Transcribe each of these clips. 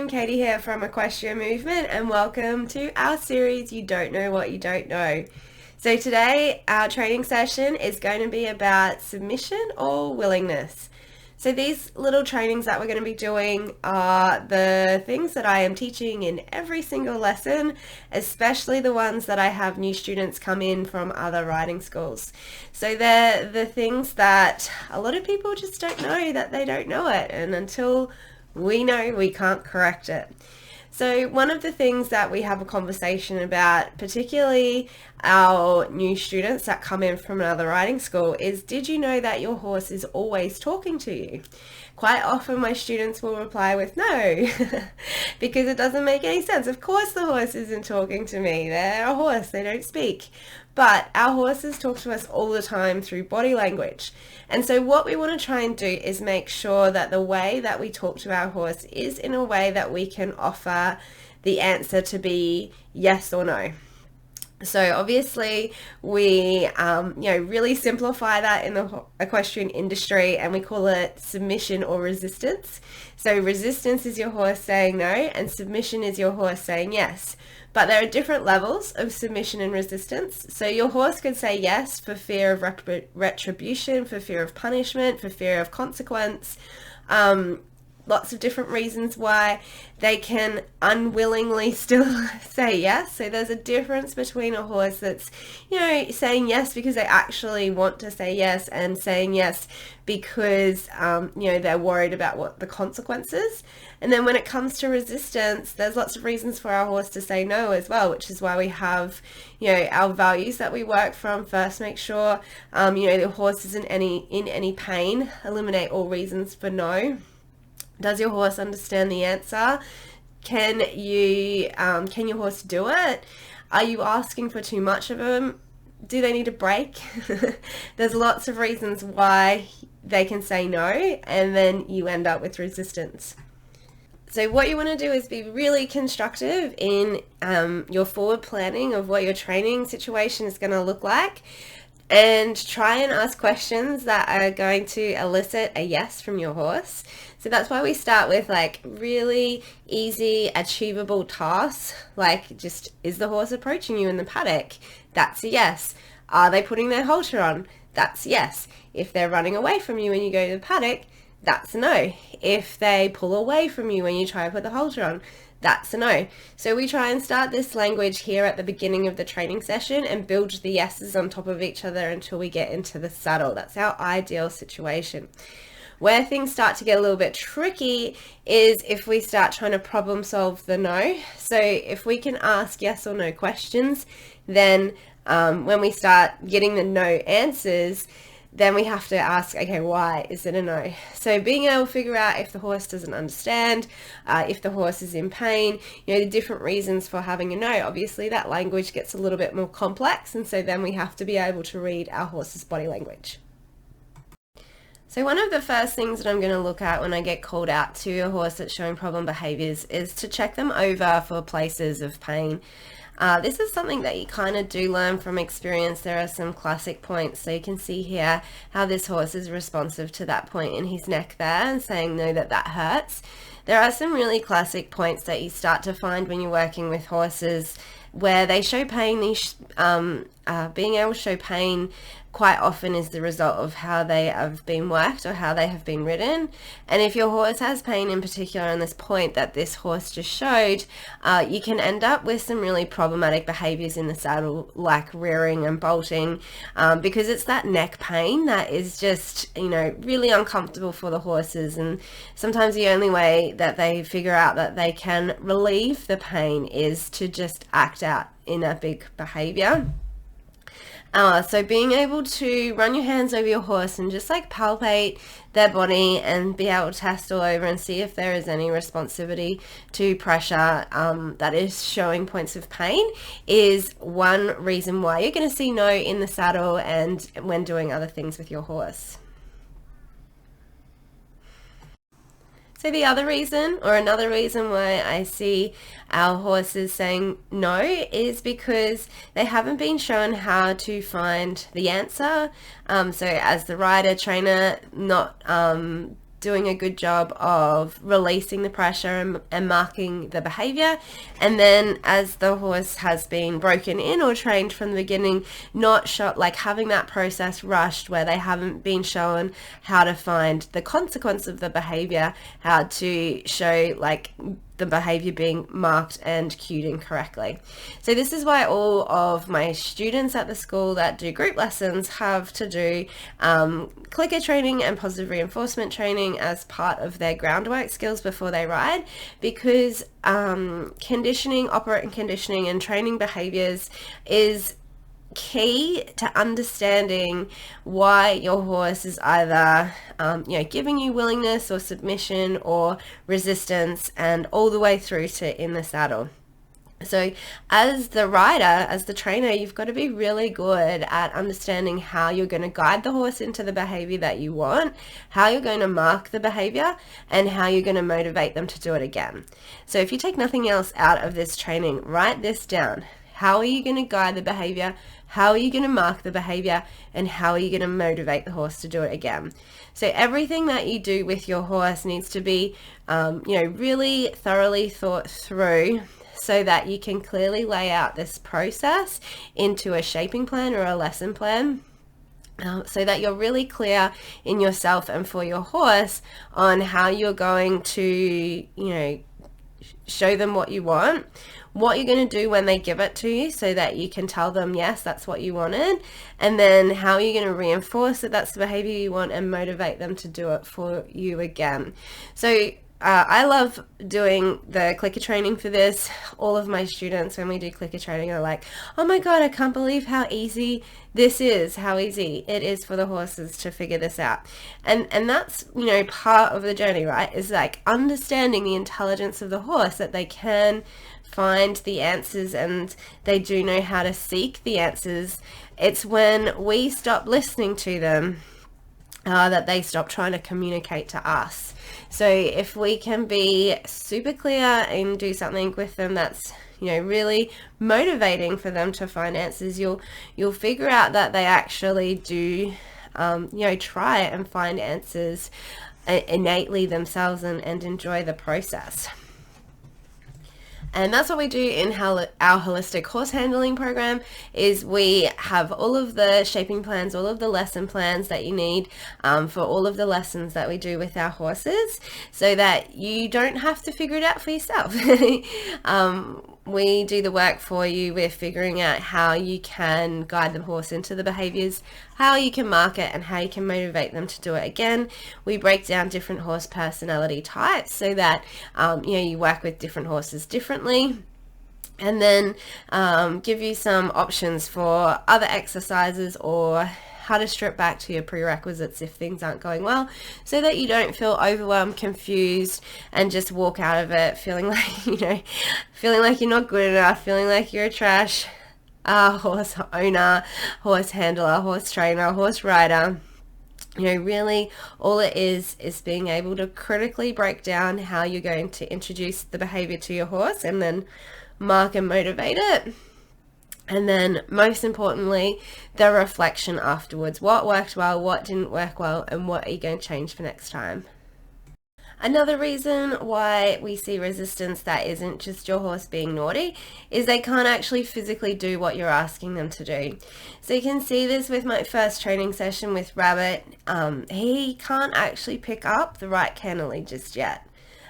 Katie here from Equestrian Movement, and welcome to our series You Don't Know What You Don't Know. So today our training session is going to be about submission or willingness. So these little trainings that we're going to be doing are the things that I am teaching in every single lesson, especially the ones that I have new students come in from other riding schools. So they're the things that a lot of people just don't know that they don't know it, and until we know, we can't correct it. So one of the things that we have a conversation about, particularly our new students that come in from another riding school, is did you know that your horse is always talking to you? Quite often my students will reply with no, because it doesn't make any sense. Of course the horse isn't talking to me. They're a horse, they don't speak. But our horses talk to us all the time through body language. And so what we want to try and do is make sure that the way that we talk to our horse is in a way that we can offer the answer to be yes or no. So obviously we really simplify that in the equestrian industry, and we call it submission or resistance. So resistance is your horse saying no, and submission is your horse saying yes. But there are different levels of submission and resistance. So your horse could say yes for fear of retribution, for fear of punishment, for fear of consequence. Lots of different reasons why they can unwillingly still say yes. So there's a difference between a horse that's, saying yes because they actually want to say yes, and saying yes because, they're worried about what the consequences. And then when it comes to resistance, there's lots of reasons for our horse to say no as well, which is why we have, our values that we work from. First, make sure, the horse isn't in any pain. Eliminate all reasons for no. Does your horse understand the answer? Can your horse do it? Are you asking for too much of them? Do they need a break? There's lots of reasons why they can say no, and then you end up with resistance. So what you want to do is be really constructive in your forward planning of what your training situation is going to look like, and try and ask questions that are going to elicit a yes from your horse. So that's why we start with really easy, achievable tasks, like just, is the horse approaching you in the paddock? That's a yes. Are they putting their halter on? That's yes. If they're running away from you when you go to the paddock, that's a no. If they pull away from you when you try to put the halter on, that's a no. So we try and start this language here at the beginning of the training session and build the yeses on top of each other until we get into the saddle. That's our ideal situation. Where things start to get a little bit tricky is if we start trying to problem solve the no. So if we can ask yes or no questions, then when we start getting the no answers, then we have to ask, okay, why is it a no? So being able to figure out if the horse doesn't understand, if the horse is in pain, the different reasons for having a no. Obviously that language gets a little bit more complex, and so then we have to be able to read our horse's body language. So one of the first things that I'm going to look at when I get called out to a horse that's showing problem behaviors is to check them over for places of pain. This is something that you kind of do learn from experience. There are some classic points. So you can see here how this horse is responsive to that point in his neck there and saying no, that hurts. There are some really classic points that you start to find when you're working with horses where they show pain. Being able to show pain quite often is the result of how they have been worked or how they have been ridden. And if your horse has pain in particular on this point that this horse just showed, you can end up with some really problematic behaviors in the saddle, like rearing and bolting, because it's that neck pain that is just, really uncomfortable for the horses. And sometimes the only way that they figure out that they can relieve the pain is to just act out in a big behavior. So being able to run your hands over your horse and just palpate their body and be able to test all over and see if there is any responsivity to pressure that is showing points of pain is one reason why you're going to see no in the saddle and when doing other things with your horse. So the other reason, or another reason why I see our horses saying no, is because they haven't been shown how to find the answer. So as the rider trainer, not doing a good job of releasing the pressure and marking the behavior. And then as the horse has been broken in or trained from the beginning, not like having that process rushed where they haven't been shown how to find the consequence of the behavior, how to show like the behavior being marked and cued incorrectly. So this is why all of my students at the school that do group lessons have to do clicker training and positive reinforcement training as part of their groundwork skills before they ride, because conditioning, operant conditioning and training behaviors is key to understanding why your horse is either giving you willingness or submission or resistance, and all the way through to in the saddle. So as the rider, as the trainer, you've got to be really good at understanding how you're going to guide the horse into the behavior that you want, how you're going to mark the behavior, and how you're going to motivate them to do it again. So if you take nothing else out of this training, write this down. How are you going to guide the behavior? How are you going to mark the behavior? And how are you going to motivate the horse to do it again? So everything that you do with your horse needs to be, really thoroughly thought through, so that you can clearly lay out this process into a shaping plan or a lesson plan. So that you're really clear in yourself and for your horse on how you're going to, show them what you want, what you're going to do when they give it to you so that you can tell them, yes, that's what you wanted, and then how you're going to reinforce that that's the behavior you want and motivate them to do it for you again. So I love doing the clicker training for this. All of my students, when we do clicker training, are like, oh my God, I can't believe how easy this is, how easy it is for the horses to figure this out. And that's, part of the journey, right? Is like understanding the intelligence of the horse, that they can find the answers and they do know how to seek the answers. It's when we stop listening to them that they stop trying to communicate to us. So if we can be super clear and do something with them that's really motivating for them to find answers, you'll figure out that they actually do try and find answers innately themselves and enjoy the process. And that's what we do in our holistic horse handling program. Is we have all of the shaping plans, all of the lesson plans that you need for all of the lessons that we do with our horses, so that you don't have to figure it out for yourself. We do the work for you. We're figuring out how you can guide the horse into the behaviors, how you can mark it, and how you can motivate them to do it again. We break down different horse personality types so that you work with different horses differently, and then give you some options for other exercises or how to strip back to your prerequisites if things aren't going well, so that you don't feel overwhelmed, confused, and just walk out of it feeling like, feeling like you're not good enough, feeling like you're a trash horse owner, horse handler, horse trainer, horse rider. Really all it is being able to critically break down how you're going to introduce the behavior to your horse, and then mark and motivate it. And then most importantly, the reflection afterwards. What worked well, what didn't work well, and what are you going to change for next time? Another reason why we see resistance that isn't just your horse being naughty is they can't actually physically do what you're asking them to do. So you can see this with my first training session with Rabbit. He can't actually pick up the right canter lead just yet.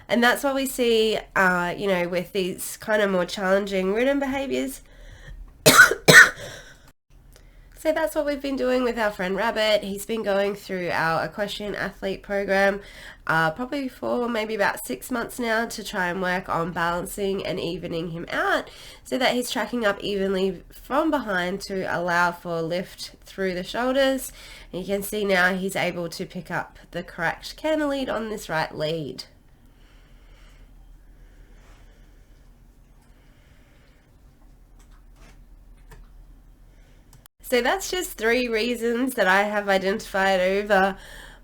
And that's what we see, with these kind of more challenging ridden behaviors. So that's what we've been doing with our friend Rabbit. He's been going through our equestrian athlete program probably for maybe about 6 months now, to try and work on balancing and evening him out so that he's tracking up evenly from behind to allow for lift through the shoulders. And you can see now he's able to pick up the correct canter lead on this right lead. So that's just 3 reasons that I have identified over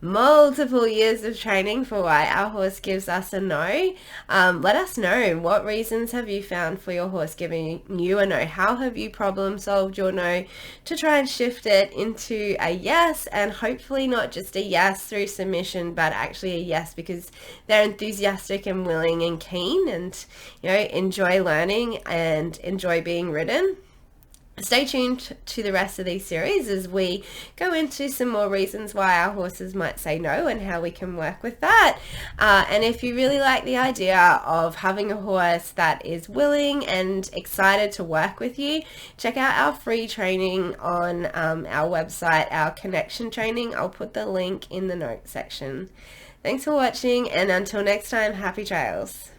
multiple years of training for why our horse gives us a no. Let us know, what reasons have you found for your horse giving you a no? How have you problem solved your no to try and shift it into a yes, and hopefully not just a yes through submission, but actually a yes because they're enthusiastic and willing and keen and, enjoy learning and enjoy being ridden. Stay tuned to the rest of these series as we go into some more reasons why our horses might say no and how we can work with that. And if you really like the idea of having a horse that is willing and excited to work with you, check out our free training on our website, our connection training. I'll put the link in the notes section. Thanks for watching, and until next time, happy trails.